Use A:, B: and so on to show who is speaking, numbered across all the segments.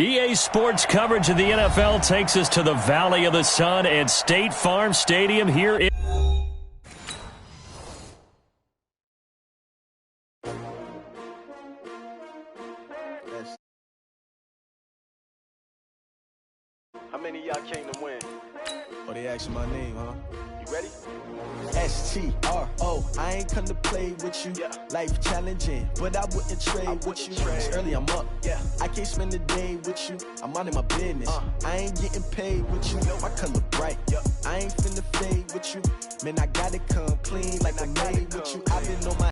A: EA Sports coverage of the NFL takes us to the Valley of the Sun and State Farm Stadium here in...
B: How many of y'all came to win?
C: Oh, they asking my name, huh?
B: You ready?
C: S-T-R-O, I ain't come to play with you.
B: Yeah.
C: Life challenging, but I wouldn't trade with you. It's early, I'm up.
B: Yeah.
C: I can't spend the day with you. I'm out in my business. I ain't getting paid with you. My color bright.
B: Yeah.
C: I ain't finna fade with you. Man, I gotta come clean like I made with you. I've been on my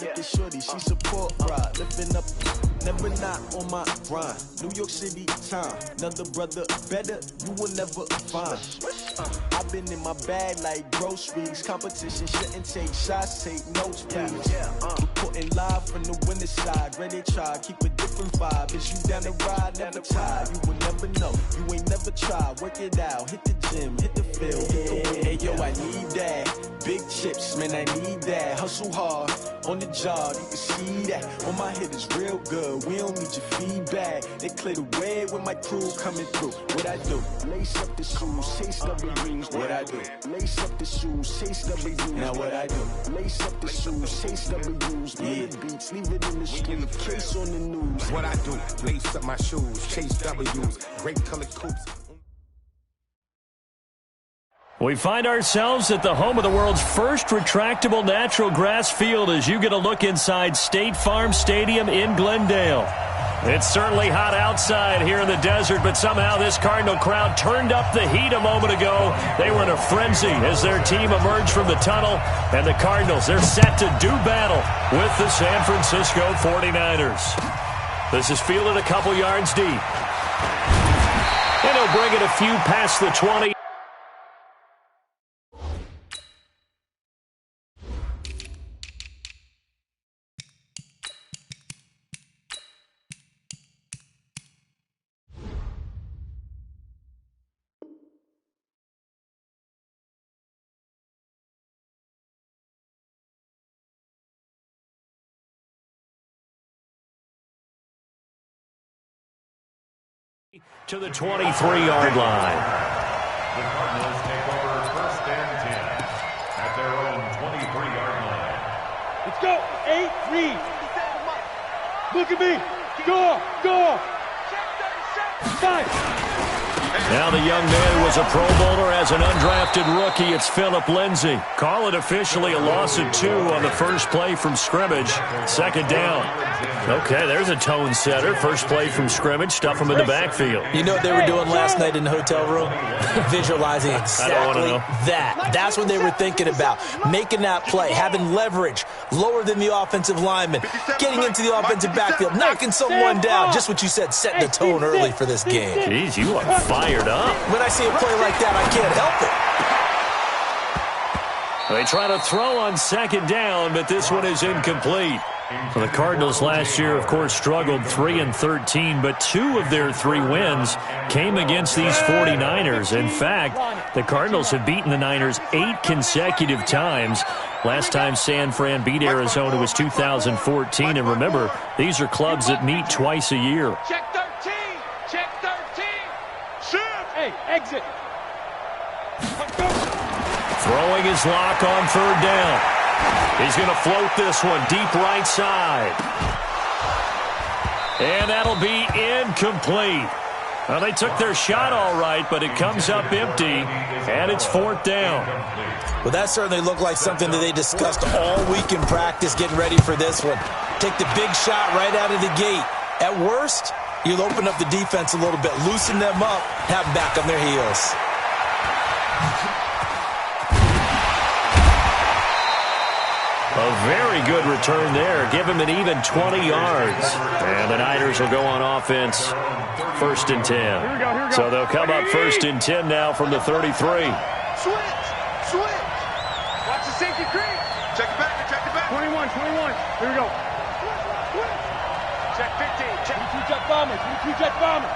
B: Yeah.
C: shorty, she support ride, living up, never not on my grind. New York City time, another brother better, you will never find. I've been in my bag like groceries. Competition shouldn't take shots, take notes, please. Reporting live from the winter side, ready to try, keep a different vibe. Is you down the ride, never tired. You will never know, you ain't never tried. Work it out, hit the gym, hit the field, hit the win. Hey yo, I need that. Big chips, man, I need that. Hustle hard on the job, you can see that. On my hit is real good. We don't need your feedback. They clear the way with my crew coming through. What I do? Lace up the shoes, chase W's. What I do? Lace up the shoes, chase W's. Now what I do? Lace up the shoes, chase W's. Yeah. Beats, leave it in the street. Case on the news.
D: What I do? Lace up my shoes, chase W's. Great colored coupes.
A: We find ourselves at the home of the world's first retractable natural grass field as you get a look inside State Farm Stadium in Glendale. It's certainly hot outside here in the desert, but somehow this Cardinal crowd turned up the heat a moment ago. They were in a frenzy as their team emerged from the tunnel, and the Cardinals, they're set to do battle with the San Francisco 49ers. This is fielded a couple yards deep. And he'll bring it a few past the 20. To the 23-yard line.
E: The Cardinals take over first and 10 at their own 23-yard line.
F: Let's go. 8, read. Look at me. Go. 5.
A: Now the young man was a Pro Bowler as an undrafted rookie. It's Phillip Lindsay. Call it officially a loss of 2 on the first play from scrimmage. Second down. Okay, there's a tone setter. First play from scrimmage. Stuff them in the backfield.
G: You know what they were doing last night in the hotel room? Visualizing exactly that. That's what they were thinking about. Making that play, having leverage, lower than the offensive lineman, getting into the offensive backfield, knocking someone down. Just what you said, setting the tone early for this game.
A: Jeez, you are fired up.
G: When I see a play like that, I can't help it.
A: They try to throw on second down, but this one is incomplete. The Cardinals last year, of course, struggled 3-13, but 2 of their 3 wins came against these 49ers. In fact, the Cardinals have beaten the Niners 8 consecutive times. Last time San Fran beat Arizona was 2014. And remember, these are clubs that meet twice a year.
F: Check 13. Check 13. Shoot. Hey, exit.
A: Throwing his lock on third down. He's going to float this one deep right side. And that'll be incomplete. Well, they took their shot all right, but it comes up empty, and it's fourth down.
G: Well, that certainly looked like something that they discussed all week in practice getting ready for this one. Take the big shot right out of the gate. At worst, you'll open up the defense a little bit, loosen them up, have them back on their heels.
A: A very good return there. Give him an even 20 yards. And the Niners will go on offense first and 10.
F: Here we go.
A: So they'll come up first and 10 now from the 33.
B: Switch. Watch the safety creep. Check it back.
F: 21. Here we go.
B: Check 15. Check.
F: 22 jet bombers.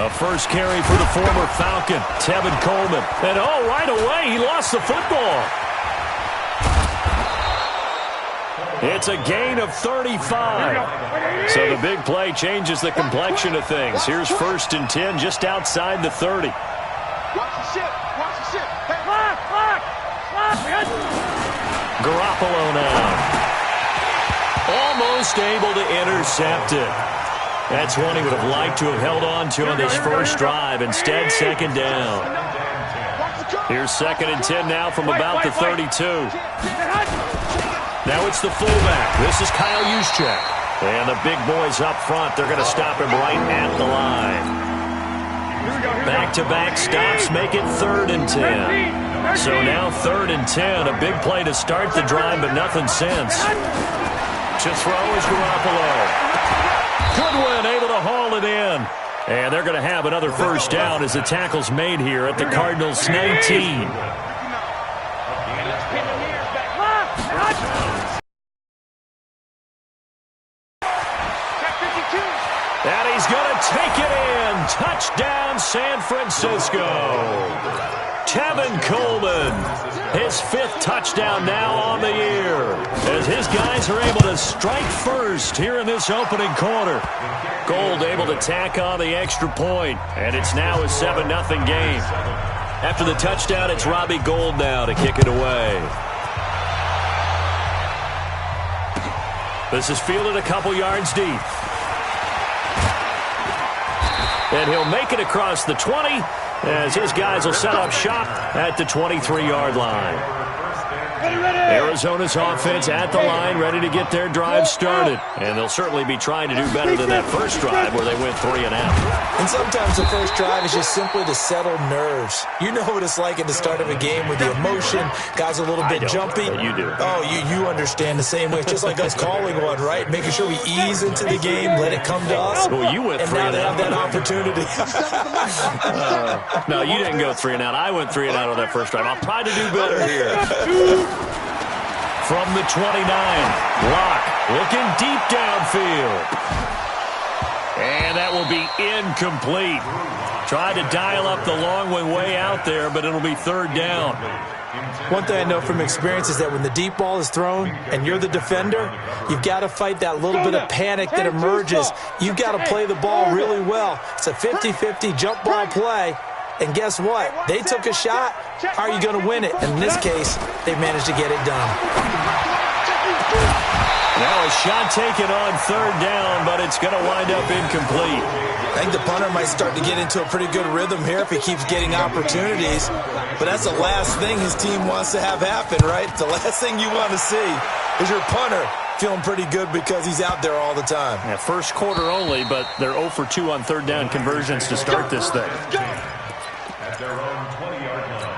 A: A first carry for the former Falcon, Tevin Coleman. And right away, he lost the football. It's a gain of 35. So the big play changes the complexion of things. Here's 1st and 10 just outside the 30.
B: Watch the ship. Watch the ship. Hey.
A: Garoppolo now. Almost able to intercept it. That's one he would have liked to have held on to on this first drive. Instead, 2nd down. Here's 2nd and 10 now from about the 32. Now it's the fullback. This is Kyle Juszczyk. And the big boys up front, they're going to stop him right at the line. Back-to-back stops make it 3rd and 10. So now 3rd and 10. A big play to start the drive, but nothing since. To throw is Garoppolo. Goodwin able to haul it in. And they're going to have another first down as the tackle's made here at the Cardinals' 19. And he's going to take it in. Touchdown, San Francisco. Tevin Coleman, his 5th touchdown now on the year, as his guys are able to strike first here in this opening quarter. Gold able to tack on the extra point, and it's now a 7-0 game. After the touchdown, it's Robbie Gould now to kick it away. This is fielded a couple yards deep. And he'll make it across the 20 as his guys will set up shop at the 23-yard line. Arizona's offense at the line, ready to get their drive started. And they'll certainly be trying to do better than that first drive where they went 3 and out.
G: And sometimes the first drive is just simply to settle nerves. You know what it's like at the start of a game with the emotion. Guys are a little bit jumpy.
A: You do.
G: Oh, you understand the same way. It's just like us calling one, right? Making sure we ease into the game, let it come to us.
A: Well, you went 3 and out.
G: And now they have that opportunity.
A: No, you didn't go 3 and out. I went 3 and out on that first drive. I'll try to do better here. From the 29, Locke looking deep downfield. And that will be incomplete. Tried to dial up the long one way out there, but it'll be 3rd down.
G: One thing I know from experience is that when the deep ball is thrown and you're the defender, you've got to fight that little bit of panic that emerges. You've got to play the ball really well. It's a 50-50 jump ball play. And guess what? They took a shot. How are you going to win it? And in this case, they managed to get it done.
A: Now a shot taken on 3rd down, but it's going to wind up incomplete.
G: I think the punter might start to get into a pretty good rhythm here if he keeps getting opportunities. But that's the last thing his team wants to have happen, right? The last thing you want to see is your punter feeling pretty good because he's out there all the time.
A: Yeah, first quarter only, but they're 0 for 2 on 3rd down conversions to start this thing.
E: At their own 20-yard line.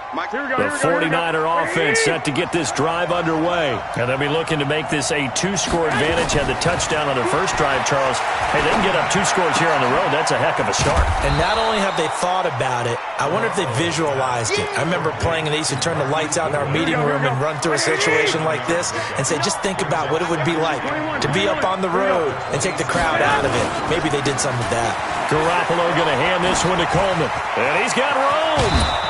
A: The 49er offense set to get this drive underway. And they'll be looking to make this a 2-score advantage. Had the touchdown on their first drive, Charles. Hey, they can get up 2 scores here on the road. That's a heck of a start.
G: And not only have they thought about it, I wonder if they visualized it. I remember playing and they used to turn the lights out in our meeting room and run through a situation like this and say, just think about what it would be like to be up on the road and take the crowd out of it. Maybe they did something with that.
A: Garoppolo going to hand this one to Coleman. And he's got room.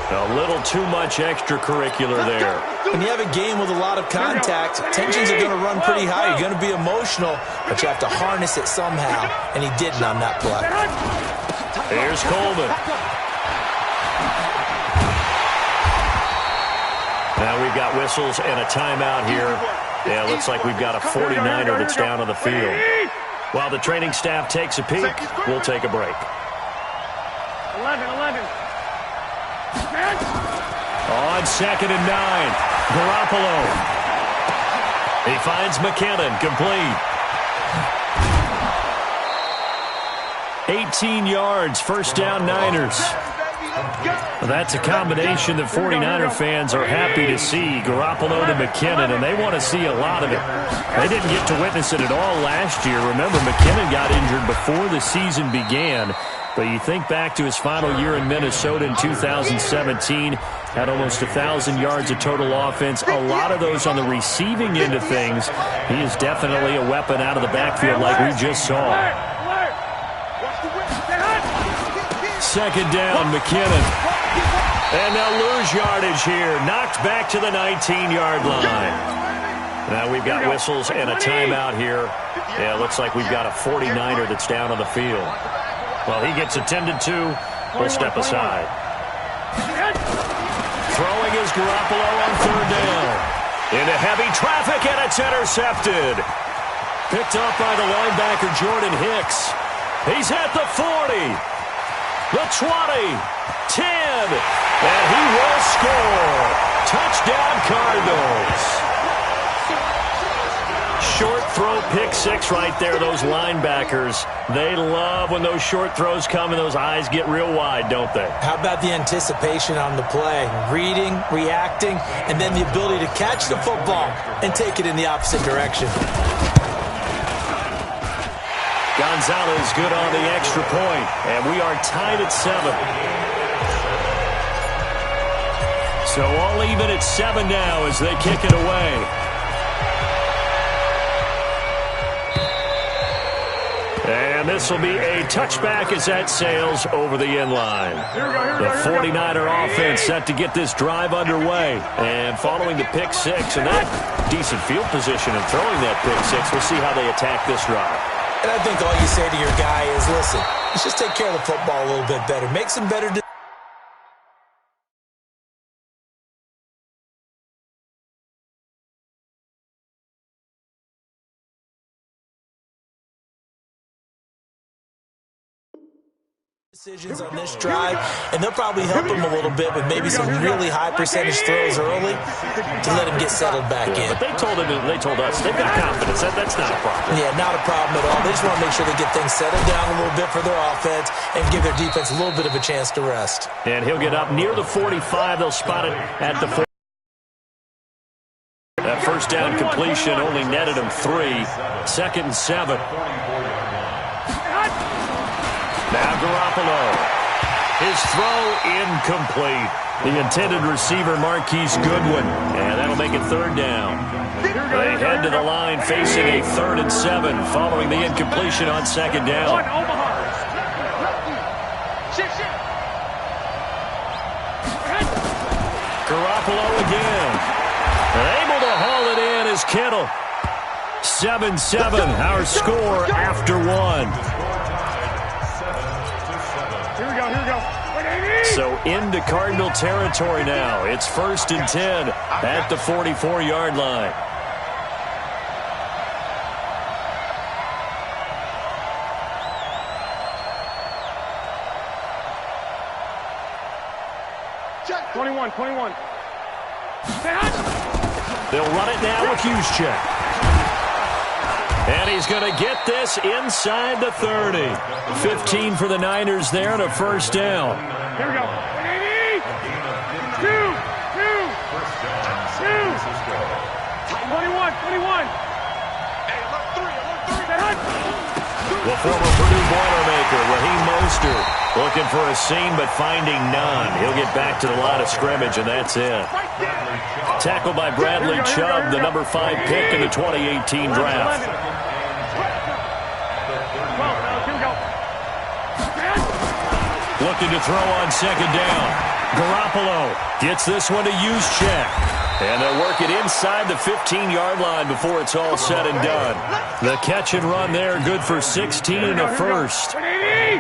A: A little too much extracurricular there.
G: When you have a game with a lot of contact, tensions are going to run pretty high. You're going to be emotional, but you have to harness it somehow, and he didn't on that play.
A: Here's Coleman. Now we've got whistles and a timeout here. Yeah, looks like we've got a 49er that's down on the field. While the training staff takes a peek, we'll take a break.
F: 11.
A: On 2nd and 9, Garoppolo. He finds McKinnon, complete. 18 yards, first down Niners. Well, that's a combination that 49er fans are happy to see. Garoppolo to McKinnon, and they want to see a lot of it. They didn't get to witness it at all last year. Remember, McKinnon got injured before the season began. But you think back to his final year in Minnesota in 2017, had almost 1,000 yards of total offense, a lot of those on the receiving end of things. He is definitely a weapon out of the backfield like we just saw. 2nd down, McKinnon. And they'll lose yardage here. Knocked back to the 19-yard line. Now we've got whistles and a timeout here. Yeah, it looks like we've got a 49er that's down on the field. Well, he gets attended to. We'll step aside. Throwing is Garoppolo on third down. Into heavy traffic, and it's intercepted. Picked up by the linebacker, Jordan Hicks. He's at the 40, the 20, 10, and he will score. Touchdown, Cardinals. Short throw, pick six right there. Those linebackers, they love when those short throws come and those eyes get real wide, don't they?
G: How about the anticipation on the play? Reading, reacting, and then the ability to catch the football and take it in the opposite direction.
A: Gonzalez good on the extra point, and we are tied at 7. So all even at 7 now as they kick it away. And this will be a touchback as that sails over the end line. The 49er offense set to get this drive underway. And following the pick six and that decent field position and throwing that pick six, we'll see how they attack this drive.
G: And I think all you say to your guy is, listen, let's just take care of the football a little bit better. Make some better decisions on this drive, and they'll probably help him a little bit with maybe some really high percentage throws early to let him get settled back in.
A: But they told us they've got confidence. That's not a problem.
G: Yeah, not a problem at all. They just want to make sure they get things settled down a little bit for their offense and give their defense a little bit of a chance to rest. And
A: he'll get up near the 45. They'll spot it at the 40. That first down completion only netted him 3. 2nd and 7. Now Garoppolo. His throw incomplete. The intended receiver, Marquise Goodwin. And that'll make it 3rd down. They head to the line facing a 3rd and 7 following the incompletion on 2nd down. Garoppolo again. Able to haul it in is Kittle. 7-7, our score after 1. So into Cardinal territory now. It's 1st and 10 at the 44-yard line.
F: Check. 21.
A: They'll run it now with Juszczyk. And he's going to get this inside the 30. 15 for the Niners there and a 1st down.
F: Here we go. 21.
A: The former Purdue Boilermaker, Raheem Mostert, looking for a seam but finding none. He'll get back to the line of scrimmage, and that's it. Tackled by Bradley Chubb, the number 5 pick in the 2018 draft. Looking to throw on 2nd down. Garoppolo gets this one to Juszczyk. And they'll work it inside the 15-yard line before it's all said and done. The catch and run there, good for 16 and a 1st.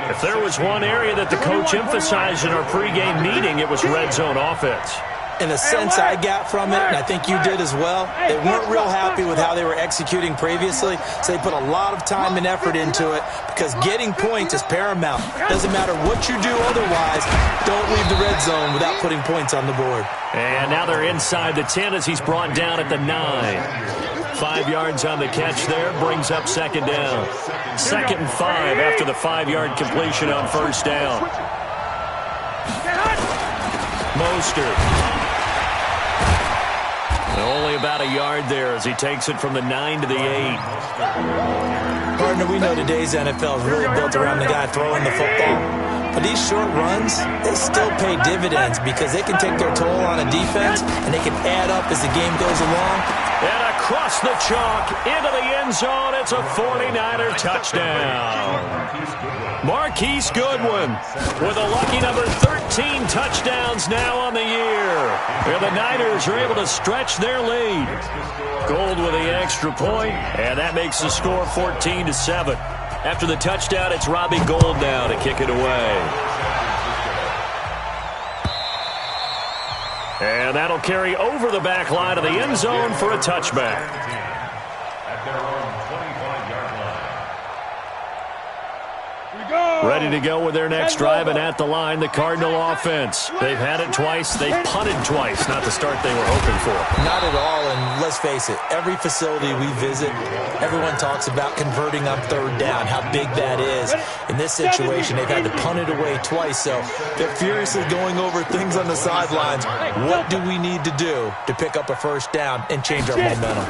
A: If there was one area that the coach emphasized in our pregame meeting, it was red zone offense.
G: In the sense I got from it, and I think you did as well, they weren't real happy with how they were executing previously, so they put a lot of time and effort into it because getting points is paramount. Doesn't matter what you do otherwise, don't leave the red zone without putting points on the board.
A: And now they're inside the 10 as he's brought down at the 9. 5 yards on the catch there, brings up 2nd down. 2nd and 5 after the 5-yard completion on 1st down. Mostert. Only about a yard there as he takes it from the 9 to the 8.
G: Partner, we know today's NFL is really built around the guy throwing the football. But these short runs, they still pay dividends because they can take their toll on a defense and they can add up as the game goes along.
A: And a across the chalk, into the end zone. It's a 49er touchdown. Marquise Goodwin with a lucky number 13 touchdowns now on the year. And the Niners are able to stretch their lead. Gould with the extra point, and that makes the score 14-7. After the touchdown, it's Robbie Gould now to kick it away. And that'll carry over the back line of the end zone for a touchback.
E: At their own 25-yard line.
A: Ready to go with their next drive, and at the line, the Cardinal offense. They've had it twice. They've punted twice. Not the start they were hoping for.
G: Not at all, and let's face it, every facility we visit, everyone talks about converting on third down, how big that is. In this situation, they've had to punt it away twice, so they're furiously going over things on the sidelines. What do we need to do to pick up a first down and change our momentum?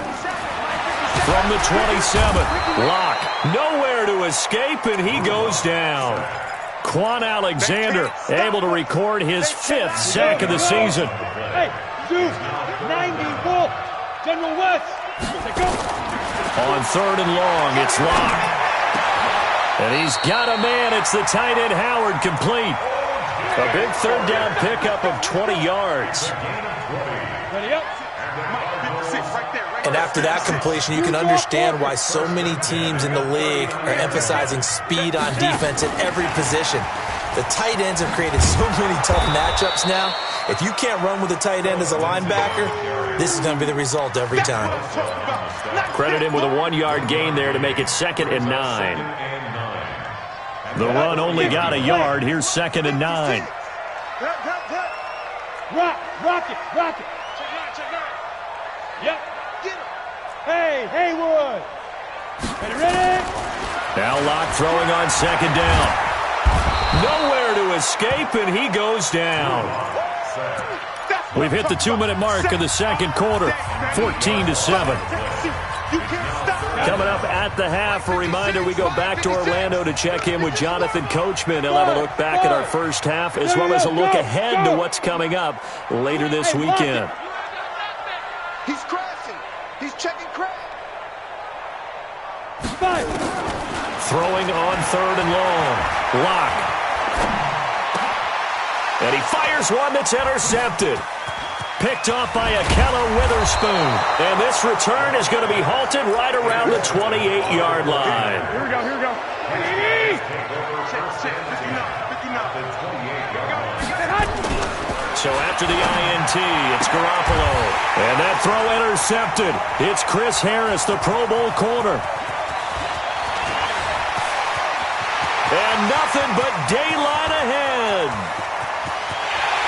A: From the 27, Locke, nowhere to escape, and he goes down. Quan Alexander able to record his 5th sack of the season.
F: Hey, 94, General West.
A: On 3rd and long, it's Locke. And he's got a man. It's the tight end Howard, complete. A big 3rd down pickup of 20 yards.
F: Ready up.
G: And after that completion, you can understand why so many teams in the league are emphasizing speed on defense at every position. The tight ends have created so many tough matchups now. If you can't run with a tight end as a linebacker, this is going to be the result every time.
A: Credit him with a 1-yard gain there to make it 2nd and 9. The run only got a yard. Here's 2nd and 9.
F: Rock it. Yep. Hey, Haywood. Ready?
A: Now Locke throwing on 2nd down. Nowhere to escape, and he goes down. We've hit the 2-minute mark of the second quarter, 14-7. Coming up at the half, a reminder, we go back to Orlando to check in with Jonathan Coachman. He'll have a look back at our first half, as well as a look ahead to what's coming up later this weekend.
B: He's crashing. He's checking crash.
A: Throwing on 3rd and long. Locke. And he fires one that's intercepted. Picked off by Akella Witherspoon. And this return is going to be halted right around the 28-yard line.
F: Here we go.
A: So after the INT, it's Garoppolo. And that throw intercepted. It's Chris Harris, the Pro Bowl corner. And nothing but daylight ahead.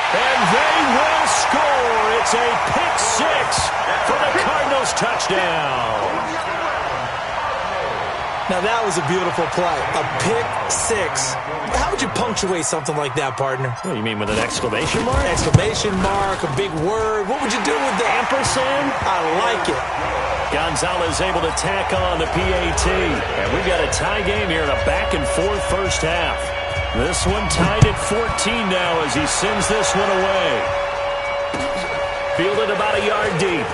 A: And they will score. It's a pick 6 for the Cardinals touchdown.
G: Now, that was a beautiful play. A pick 6. How would you punctuate something like that, partner?
A: What do you mean, with an exclamation mark?
G: Exclamation mark, a big word. What would you do with that?
A: Ampersand?
G: I like it.
A: Gonzalez able to tack on the PAT. And we've got a tie game here in a back-and-forth first half. This one tied at 14 now as he sends this one away. Fielded about a yard deep.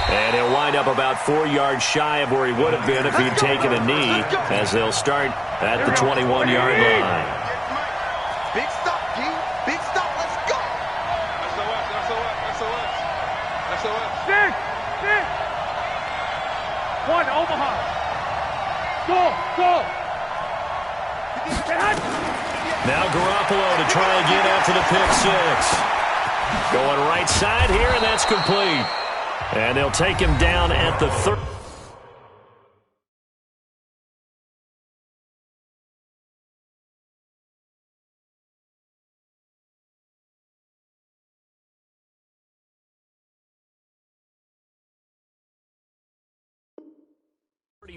A: And he'll wind up about 4 yards shy of where he would have been if he'd taken a knee, as they'll start at the 21-yard line.
B: Big stop, G. Big stop. Let's go. SOS.
F: Stick. One, Omaha. Go.
A: Now Garoppolo to try again after the pick 6. Going right side here, and that's complete. And they'll take him down at the 30.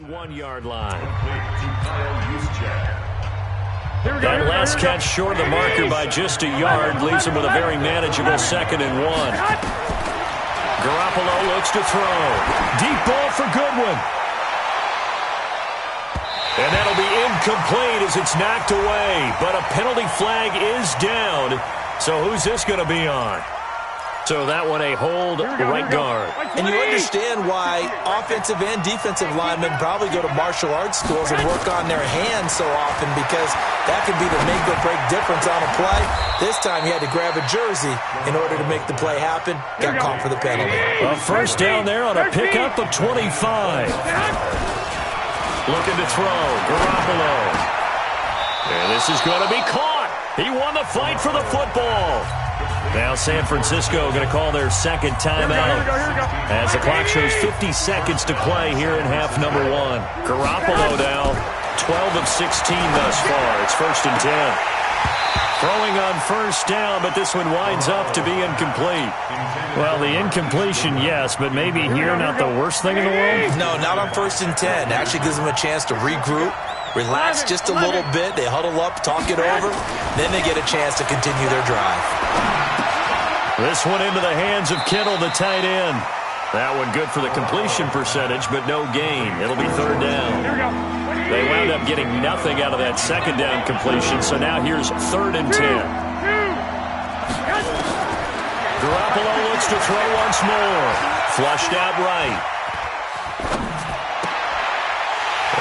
A: One-yard line. That last catch short of the marker by just a yard leaves him with a very manageable 2nd and 1. Garoppolo looks to throw. Deep ball for Goodwin. And that'll be incomplete as it's knocked away. But a penalty flag is down. So who's this going to be on? So that one a hold right guard.
G: And you understand why offensive and defensive linemen probably go to martial arts schools and work on their hands so often, because that could be the make or break difference on a play. This time he had to grab a jersey in order to make the play happen. Got caught for the penalty.
A: A first down there on a pickup of 25. Looking to throw. Garoppolo. And this is going to be caught. He won the fight for the football. Now San Francisco going to call their second timeout as the clock shows 50 seconds to play here in half number 1. Garoppolo now 12 of 16 thus far. It's 1st and 10. Throwing on first down, but this one winds up to be incomplete. Well, the incompletion, yes, but maybe here not the worst thing in the world?
G: No, not on 1st and 10. Actually gives them a chance to regroup, relax just a little bit. They huddle up, talk it over. Then they get a chance to continue their drive.
A: This one into the hands of Kittle, the tight end. That one good for the completion percentage, but no gain. It'll be 3rd down. They wound up getting nothing out of that second down completion, so now here's 3rd and 10. Garoppolo looks to throw once more. Flushed out right.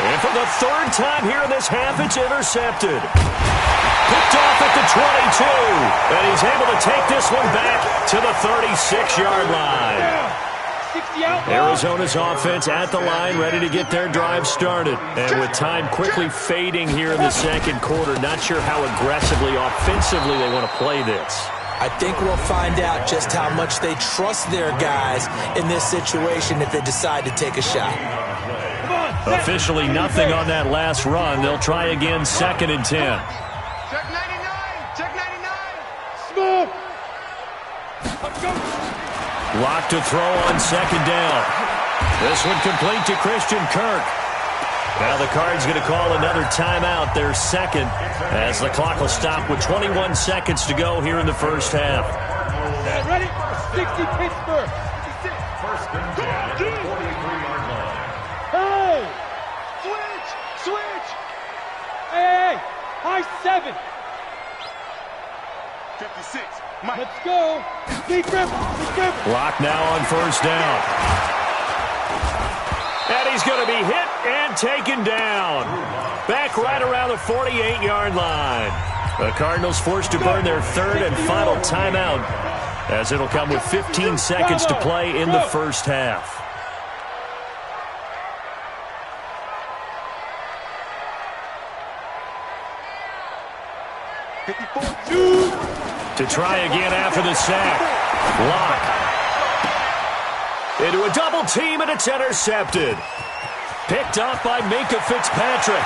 A: And for the 3rd time here in this half, it's intercepted. Picked off at the 22. And he's able to take this one back to the 36-yard line. Arizona's offense at the line, ready to get their drive started. And with time quickly fading here in the second quarter, not sure how aggressively, offensively they want to play this.
G: I think we'll find out just how much they trust their guys in this situation if they decide to take a shot.
A: Officially nothing on that last run. They'll try again, 2nd and 10.
B: Check 99. Check 99.
F: Smooth. Let's go.
A: Lock to throw on 2nd down. This one complete to Christian Kirk. Now the Cards going to call another timeout, their 2nd, as the clock will stop with 21 seconds to go here in the first half.
F: Ready? 60 Pittsburgh.
E: 1st and 10 at the 43-yard line.
F: Hey! Switch! Hey! High 7.
B: 56.
F: Let's go. Big grip.
A: Lock now on 1st down. And he's going to be hit and taken down. Back right around the 48-yard line. The Cardinals forced to burn their 3rd and final timeout, as it'll come with 15 seconds to play in the first half. To try again after the sack. Lock. Into a double team, and it's intercepted. Picked up by Minkah Fitzpatrick.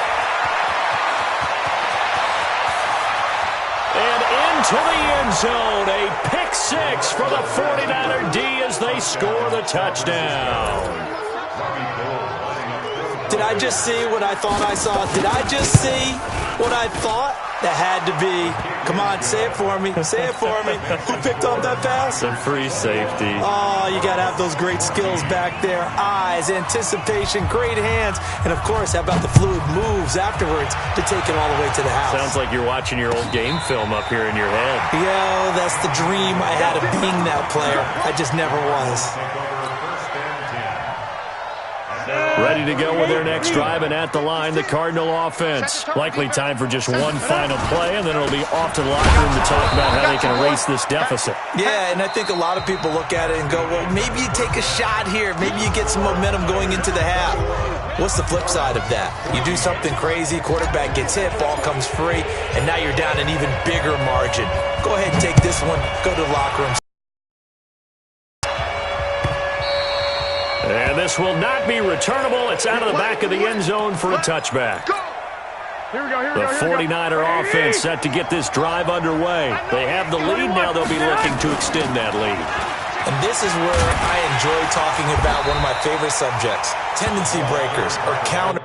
A: And into the end zone. A pick 6 for the 49er D as they score the touchdown.
G: Did I just see what I thought I saw? Did I just see what I thought? That had to be. Come on, say it for me. Say it for me. Who picked up that pass?
A: The free safety.
G: Oh, you got to have those great skills back there. Eyes, anticipation, great hands. And, of course, how about the fluid moves afterwards to take it all the way to the house?
A: Sounds like you're watching your old game film up here in your head.
G: Yo, that's the dream I had of being that player. I just never was.
A: Ready to go with their next drive, and at the line, the Cardinal offense. Likely time for just one final play, and then it'll be off to the locker room to talk about how they can erase this deficit.
G: Yeah, and I think a lot of people look at it and go, well, maybe you take a shot here. Maybe you get some momentum going into the half. What's the flip side of that? You do something crazy, quarterback gets hit, ball comes free, and now you're down an even bigger margin. Go ahead and take this one, go to the locker room.
A: And this will not be returnable. It's out of the back of the end zone for a touchback. The 49er offense set to get this drive underway. They have the lead now. They'll be looking to extend that lead.
G: And this is where I enjoy talking about one of my favorite subjects, tendency breakers or counter.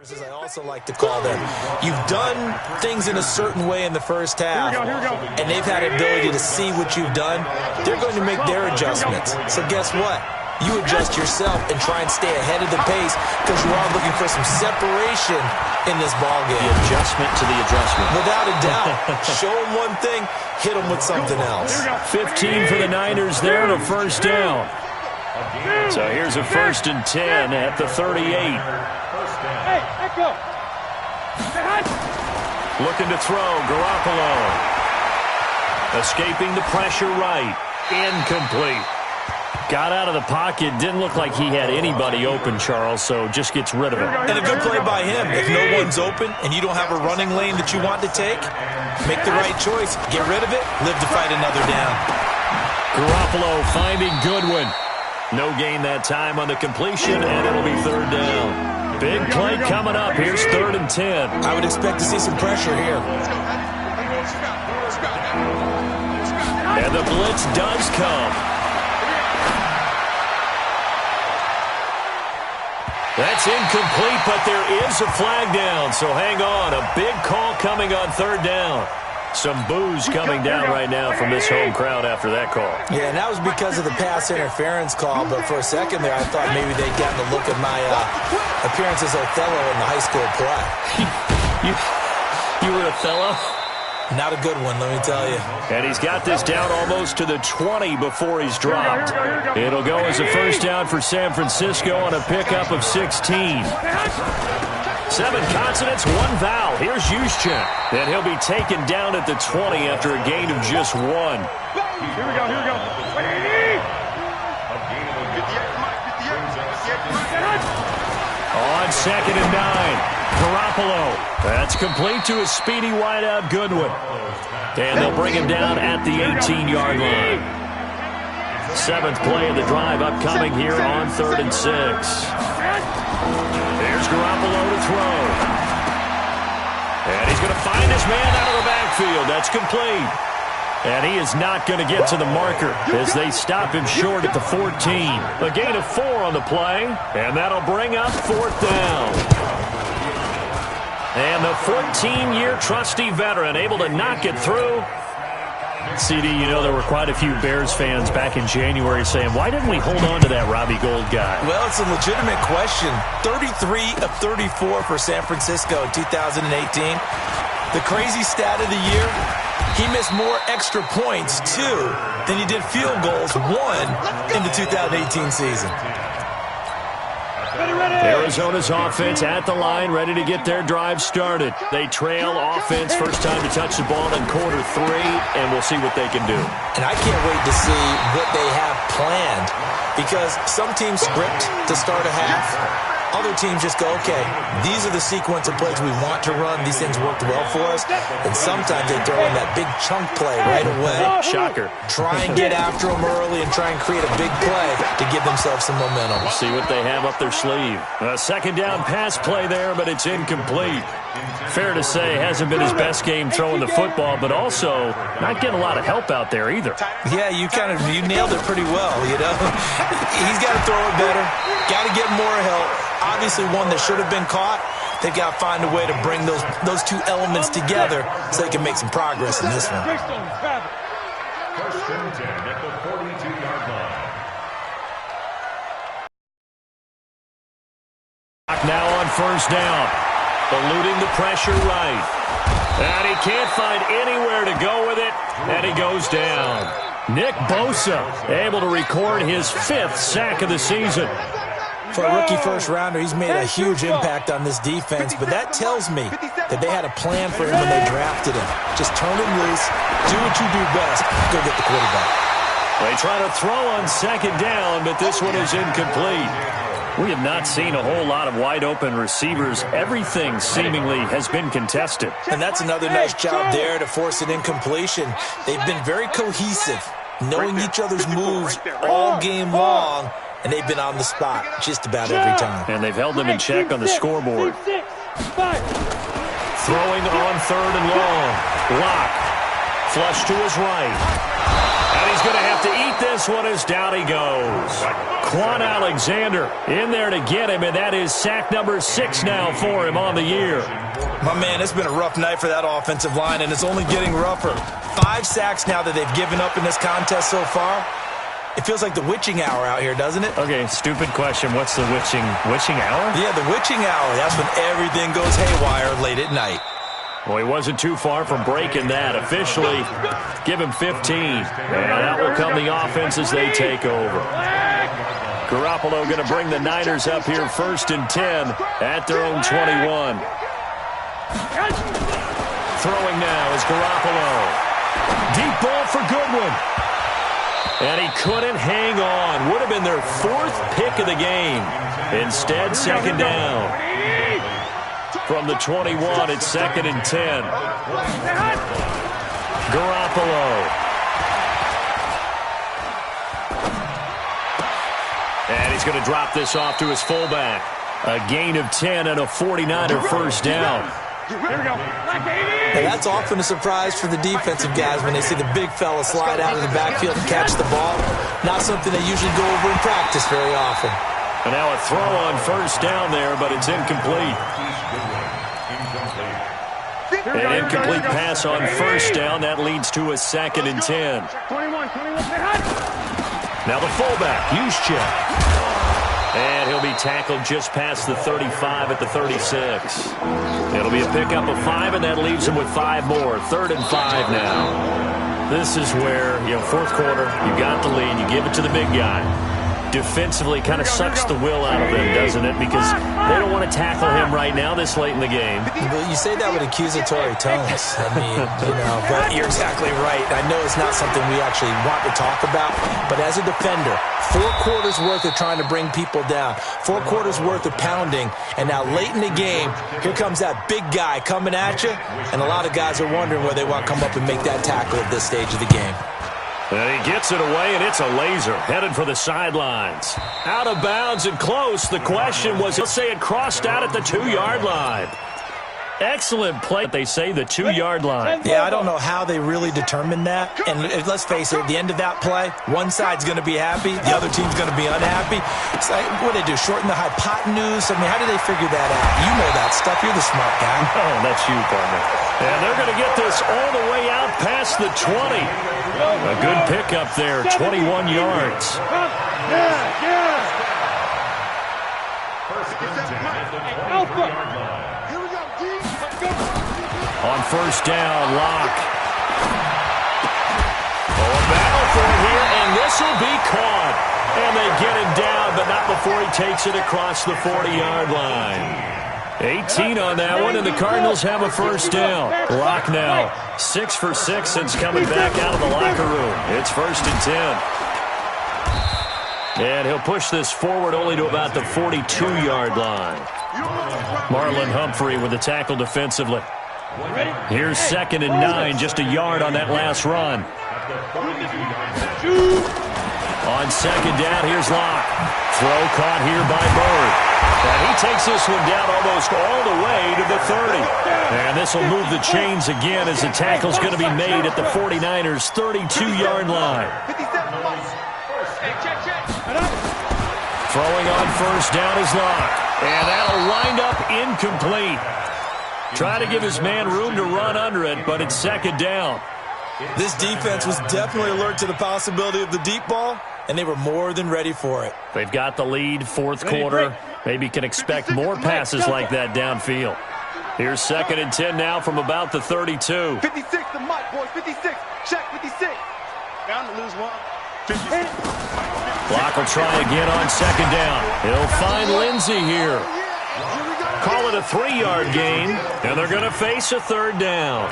G: As I also like to call them. You've done things in a certain way in the first half, and they've had the ability to see what you've done. They're going to make their adjustments. So guess what? You adjust yourself and try and stay ahead of the pace because you are looking for some separation in this ball game.
A: The adjustment to the adjustment.
G: Without a doubt. Show them one thing, hit them with something else.
A: 15 for the Niners there and a first down. So here's a 1st and 10 at the 38.
F: Hey, let go.
A: Looking to throw, Garoppolo. Escaping the pressure right. Incomplete. Got out of the pocket. Didn't look like he had anybody open, Charles, so just gets rid of it.
G: And a good play by him. If no one's open and you don't have a running lane that you want to take, make the right choice. Get rid of it. Live to fight another down.
A: Garoppolo finding Goodwin. No gain that time on the completion, and it'll be 3rd down. Big play coming up. Here's 3rd and 10.
G: I would expect to see some pressure here.
A: And the blitz does come. That's incomplete, but there is a flag down, so hang on. A big call coming on 3rd down. Some boos coming down right now from this home crowd after that call.
G: Yeah, and that was because of the pass interference call, but for a second there I thought maybe they'd gotten a look at my appearance as Othello in the high school play.
A: You were Othello?
G: Not a good one, let me tell you.
A: And he's got this down almost to the 20 before he's dropped. It'll go as a 1st down for San Francisco on a pickup of 16. 7 consonants, 1 vowel. Here's Juszczyk. And he'll be taken down at the 20 after a gain of just 1.
F: Here we go.
A: On 2nd and 9. Garoppolo. That's complete to a speedy wideout Goodwin. And they'll bring him down at the 18-yard line. 7th play of the drive upcoming here on 3rd and 6. There's Garoppolo to throw. And he's going to find his man out of the backfield. That's complete. And he is not going to get to the marker as they stop him short at the 14. A gain of 4 on the play, and that'll bring up 4th down. And the 14-year trusty veteran able to knock it through. CD, you know there were quite a few Bears fans back in January saying, why didn't we hold on to that Robbie Gould guy?
G: Well, it's a legitimate question. 33 of 34 for San Francisco in 2018. The crazy stat of the year, he missed more extra points, 2, than he did field goals, 1, in the 2018 season.
A: Arizona's offense at the line, ready to get their drive started. They trail offense, first time to touch the ball in quarter 3, and we'll see what they can do.
G: And I can't wait to see what they have planned, because some teams script to start a half. Other teams just go, okay, these are the sequence of plays we want to run. These things worked well for us. And sometimes they throw in that big chunk play right away.
A: Shocker.
G: Try and get after them early and try and create a big play to give themselves some momentum.
A: See what they have up their sleeve. A 2nd down pass play there, but it's incomplete. Fair to say, hasn't been his best game throwing the football, but also not getting a lot of help out there either.
G: Yeah, you nailed it pretty well, you know. He's got to throw it better. Got to get more help. Obviously one that should have been caught. They've got to find a way to bring those 2 elements together so they can make some progress in this one.
E: 1st and 10 at the 42-yard line.
A: Now on 1st down. Eluding the pressure right. And he can't find anywhere to go with it, and he goes down. Nick Bosa able to record his 5th sack of the season.
G: For a rookie first-rounder, he's made a huge impact on this defense, but that tells me that they had a plan for him when they drafted him. Just turn him loose, do what you do best, go get the quarterback.
A: They try to throw on 2nd down, but this one is incomplete. We have not seen a whole lot of wide-open receivers. Everything seemingly has been contested.
G: And that's another nice job there to force an incompletion. They've been very cohesive, knowing each other's moves all game long, and they've been on the spot just about every time.
A: And they've held them in check on the scoreboard. Throwing on 3rd and long. Lock. Flush to his right. And he's going to have to eat this one as down he goes. Quan Alexander in there to get him, and that is sack number 6 now for him on the year.
G: My man, it's been a rough night for that offensive line, and it's only getting rougher. 5 sacks now that they've given up in this contest so far. It feels like the witching hour out here, doesn't it?
A: Okay, stupid question. What's the witching hour?
G: Yeah, the witching hour. That's when everything goes haywire late at night.
A: Well, he wasn't too far from breaking that. Officially, give him 15. And that will come the offense as they take over. Garoppolo going to bring the Niners up here 1st and 10 at their own 21. Throwing now is Garoppolo. Deep ball for Goodwin. And he couldn't hang on. Would have been their 4th pick of the game. Instead, 2nd down. From the 21, it's 2nd and 10. Garoppolo. And he's going to drop this off to his fullback. A gain of 10 and a 49er first down.
F: Here we go.
G: And that's often a surprise for the defensive guys when they see the big fella slide out of the backfield and catch the ball. Not something they usually go over in practice very often.
A: And now a throw on first down there, but it's incomplete. An incomplete pass on first down. That leads to a 2nd and 10.
F: 21.
A: Now the fullback, Juszczyk. And he'll be tackled just past the 35 at the 36. It'll be a pickup of 5, and that leaves him with 5 more. 3rd and 5 now. This is where, 4th quarter, you got the lead, you give it to the big guy. Defensively kind of sucks the will out of them, doesn't it? Because they don't want to tackle him right now this late in the game.
G: But you say that with accusatory tones. I mean, but you're exactly right. I know it's not something we actually want to talk about, but as a defender, 4 quarters worth of trying to bring people down, 4 quarters worth of pounding, and now late in the game, here comes that big guy coming at you, and a lot of guys are wondering whether they want to come up and make that tackle at this stage of the game.
A: And he gets it away, and it's a laser headed for the sidelines. Out of bounds and close. The question was, let's say it crossed out at the 2-yard line. Excellent play. They say the 2-yard line.
G: Yeah, I don't know how they really determined that. And let's face it, at the end of that play, one side's going to be happy, the other team's going to be unhappy. It's like, what do they do, shorten the hypotenuse? I mean, how do they figure that out? You know that stuff. You're the smart guy.
A: Oh, that's you, partner. And they're going to get this all the way out past the 20. A good pickup there, 21 yards. On first down, Locke. Oh, a battle for it here, and this will be caught. And they get him down, but not before he takes it across the 40-yard line. 18 on that one, and the Cardinals have a first down. Locke now 6 for 6 since coming back out of the locker room. It's 1st and 10. And he'll push this forward only to about the 42-yard line. Marlon Humphrey with the tackle defensively. Here's 2nd and 9, just a yard on that last run. On 2nd down, here's Locke. Throw caught here by Bird. And he takes this one down almost all the way to the 30. And this will move the chains again as the tackle's going to be made at the 49ers' 32-yard line. Throwing on first down is Locke. And that'll wind up incomplete. Try to give his man room to run under it, but it's 2nd down.
G: This defense was definitely alert to the possibility of the deep ball, and they were more than ready for it.
A: They've got the lead, 4th quarter. Maybe can expect more passes like that downfield. Here's 2nd and 10 now from about the 32.
B: 56 to Mike, boys. 56. Check 56. Down to lose one. 56.
A: Locke will try again on 2nd down. He'll find Lindsey here. Call it a 3-yard gain, and they're going to face a 3rd down.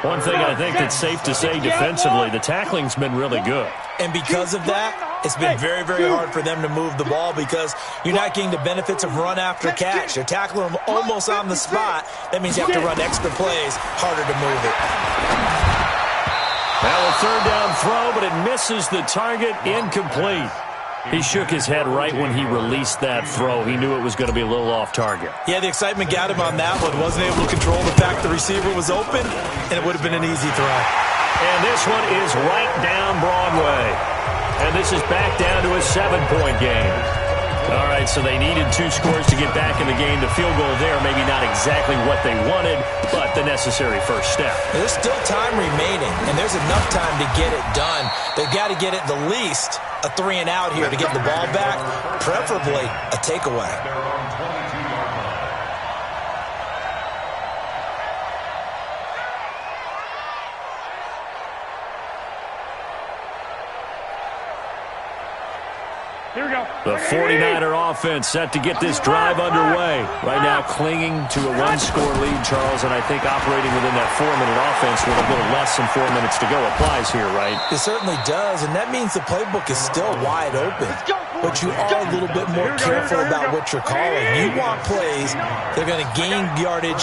A: One thing I think that's safe to say defensively, the tackling's been really good.
G: And because of that, it's been very, very hard for them to move the ball because you're not getting the benefits of run after catch. You're tackling them almost on the spot. That means you have to run extra plays, harder to move it.
A: Now a 3rd down throw, but it misses the target, incomplete. He shook his head right when he released that throw. He knew it was going to be a little off target.
G: Yeah, the excitement got him on that one. Wasn't able to control the fact the receiver was open, and it would have been an easy throw.
A: And this one is right down Broadway. And this is back down to a 7-point game. All right, so they needed 2 scores to get back in the game. The field goal there, maybe not exactly what they wanted, but the necessary first step.
G: There's still time remaining, and there's enough time to get it done. They've got to get at the least a 3-and-out here to get the ball back, preferably a takeaway.
E: Their own 22-yard line.
F: Here we go.
A: The 49er offense set to get this drive underway. Right now clinging to a 1-score lead, Charles, and I think operating within that 4-minute offense with a little less than 4 minutes to go applies here, right?
G: It certainly does, and that means the playbook is still wide open. But you are a little bit more careful about what you're calling. You want plays that are going to gain yardage,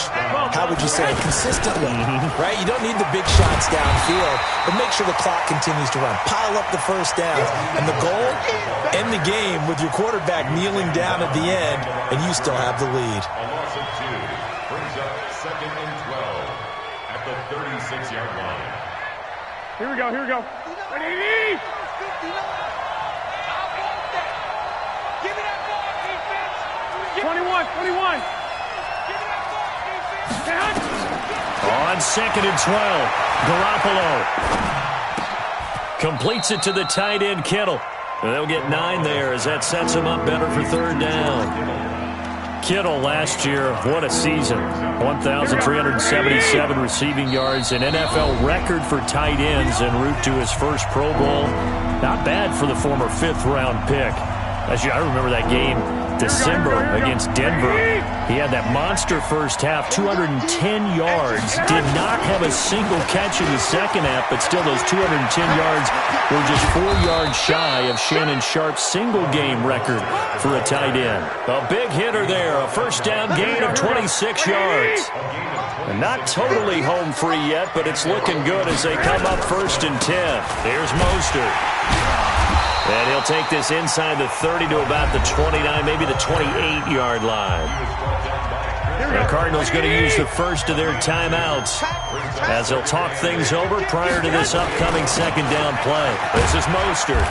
G: how would you say, consistently, right? You don't need the big shots downfield, but make sure the clock continues to run. Pile up the first downs, and the goal, end the game with your quarterback kneeling down at the end, and you still have the lead.
E: A loss of 2 brings up 2nd and 12 at the 36-yard line.
F: Here we go. Here we go. Ready? Give me that ball, defense. 21. Give me that ball, defense.
A: On 2nd and 12, Garoppolo completes it to the tight end, Kittle. They'll get 9 there as that sets him up better for 3rd down. Kittle last year, what a season. 1,377 receiving yards, an NFL record for tight ends en route to his first Pro Bowl. Not bad for the former 5th-round pick. I remember that game, December, against Denver. He had that monster first half, 210 yards. Did not have a single catch in the second half, but still those 210 yards were just 4 yards shy of Shannon Sharp's single-game record for a tight end. A big hitter there, a first-down gain of 26 yards. And not totally home free yet, but it's looking good as they come up 1st and 10. There's Mostert. And he'll take this inside the 30 to about the 29, maybe the 28-yard line. The Cardinals going to use the first of their timeouts as they'll talk things over prior to this upcoming 2nd down play. This is Mostert.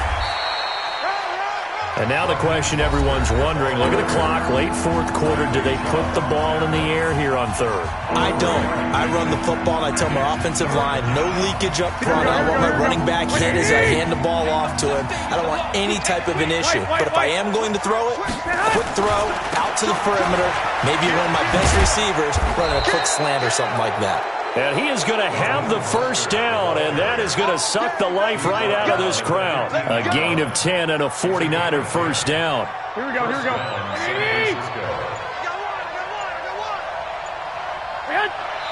A: And now the question everyone's wondering, look at the clock, late 4th quarter, do they put the ball in the air here on 3rd?
G: I don't. I run the football, and I tell my offensive line, no leakage up front. I want my running back hit as I hand the ball off to him. I don't want any type of an issue. But if I am going to throw it, quick throw, out to the perimeter, maybe one of my best receivers running a quick slant or something like that.
A: And he is going to have the first down, and that is going to suck the life right out of this crowd. A gain of 10 and a 49er first down.
F: Here we go.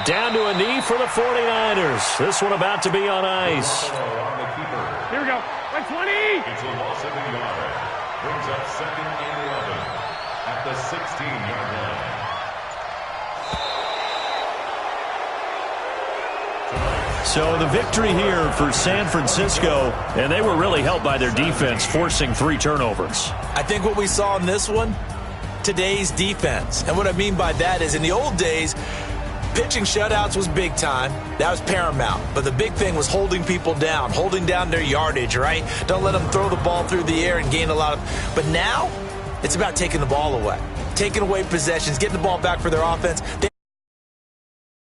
A: Down to a knee for the 49ers. This one about to be on ice.
F: Here we go. 20.
E: It's a loss of a yard. Brings up 2nd and 11 at the 16-yard line.
A: So the victory here for San Francisco, and they were really helped by their defense, forcing 3 turnovers.
G: I think what we saw in this one, today's defense. And what I mean by that is in the old days, pitching shutouts was big time. That was paramount. But the big thing was holding people down, holding down their yardage, right? Don't let them throw the ball through the air and gain a lot of... But now, it's about taking the ball away, taking away possessions, getting the ball back for their offense.